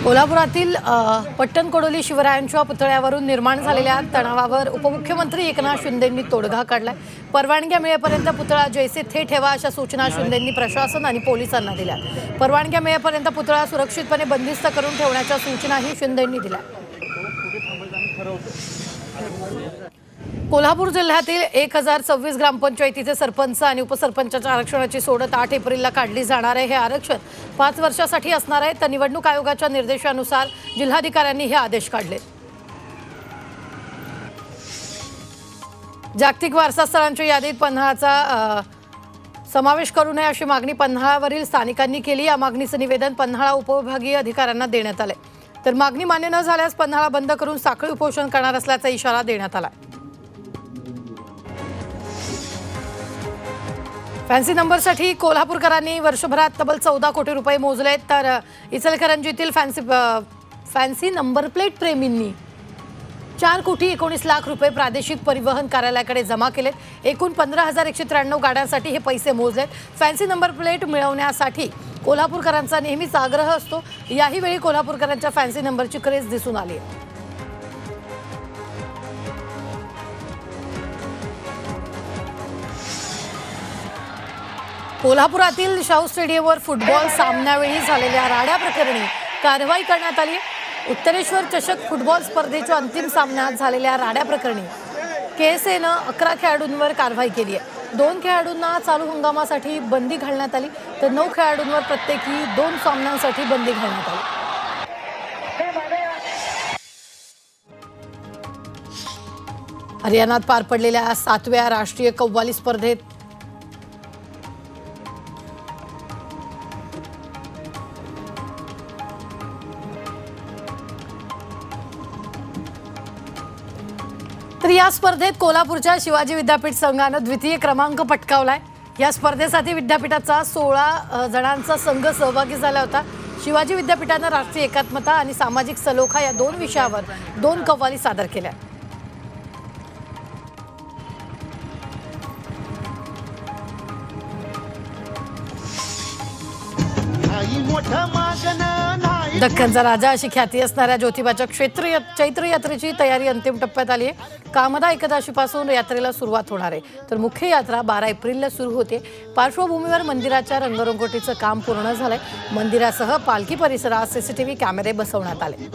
कोल्हापुरातील पट्टणकोडोली शिवरायांच्या पुतळ्यावरून निर्माण झालेल्या तणावावर उपमुख्यमंत्री एकनाथ शिंदेंनी तोडगा काढलाय। परवानग्या मिळेपर्यंत पुतळा जैसे थे ठेवा अशा सूचना शिंदेंनी प्रशासन आणि पोलिसांना दिल्या। परवानग्या मिळेपर्यंत पुतळा सुरक्षितपणे बंदिस्त करून ठेवण्याच्या सूचनाही शिंदेंनी दिल्या। कोल्हापूर जिल्ह्यातील 1026 ग्रामपंचायतीचे सरपंच आणि उपसरपंचाच्या आरक्षणाची सोडत 8 एप्रिलला काढली जाणार आहे। हे आरक्षण 5 वर्षासाठी असणार आहे। तर निवडणूक आयोगाच्या निर्देशानुसार जिल्हाधिकाऱ्यांनी हे आदेश काढले। जागतिक वारसा स्थळांच्या यादीत पन्हाळाचा समावेश करू नये अशी मागणी पन्हाळावरील स्थानिकांनी केली। या मागणीचं निवेदन पन्हाळा उपविभागीय अधिकाऱ्यांना देण्यात आले। तर मागणी मान्य न झाल्यास पन्हाळा बंद करून साखळी उपोषण करणार असल्याचा इशारा देण्यात आला। फॅन्सी नंबरसाठी कोल्हापूरकरांनी वर्षभरात तब्बल 14 कोटी रुपये मोजले। तर इचलकरंजीतील फॅन्सी नंबर प्लेट प्रेमींनी 4 कोटी 19 लाख रुपये प्रादेशिक परिवहन कार्यालयाकडे जमा केलेत। एकूण 15,193 गाड्यांसाठी हे पैसे मोजलेत। फॅन्सी नंबर प्लेट मिळवण्यासाठी कोल्हापूरकरांचा नेहमीच आग्रह असतो। याही वेळी कोल्हापूरकरांच्या फॅन्सी नंबरची क्रेज दिसून आली आहे। कोल्हापुरातील शाहू स्टेडियमवर फुटबॉल सामन्यावेळी झालेल्या राड्या प्रकरणी कारवाई करण्यात आली। उत्तरेश्वर चषक फुटबॉल स्पर्धेच्या अंतिम सामन्यात झालेल्या राड्या प्रकरणी केएसएनं 11 खेळाडूंवर कारवाई केली आहे। 2 खेळाडूंना चालू हंगामासाठी बंदी घालण्यात आली, तर 9 खेळाडूंवर प्रत्येकी 2 सामन्यांसाठी बंदी घालण्यात आली। हरियाणात पार पडलेल्या 7व्या राष्ट्रीय कव्वाली स्पर्धेत तर या स्पर्धेत कोल्हापूरच्या शिवाजी विद्यापीठ संघाने द्वितीय क्रमांक पटकावलाय। या स्पर्धेसाठी विद्यापीठाचा 16 जणांचा संघ सहभागी झाला होता। शिवाजी विद्यापीठाने राष्ट्रीय एकात्मता आणि सामाजिक सलोखा या 2 विषयावर 2 कव्वाली सादर केल्या। दख्खनचा राजा अशी ख्याती असणाऱ्या ज्योतिबाच्या चैत्र यात्रेची तयारी अंतिम टप्प्यात आली आहे। कामदा एकादशीपासून यात्रेला सुरुवात होणार आहे, तर मुख्य यात्रा 12 एप्रिलला सुरू होते। पार्श्वभूमीवर मंदिराच्या रंगरंगोटीचं काम पूर्ण झालंय। मंदिरासह पालखी परिसरात सीसीटीव्ही कॅमेरे बसवण्यात आले।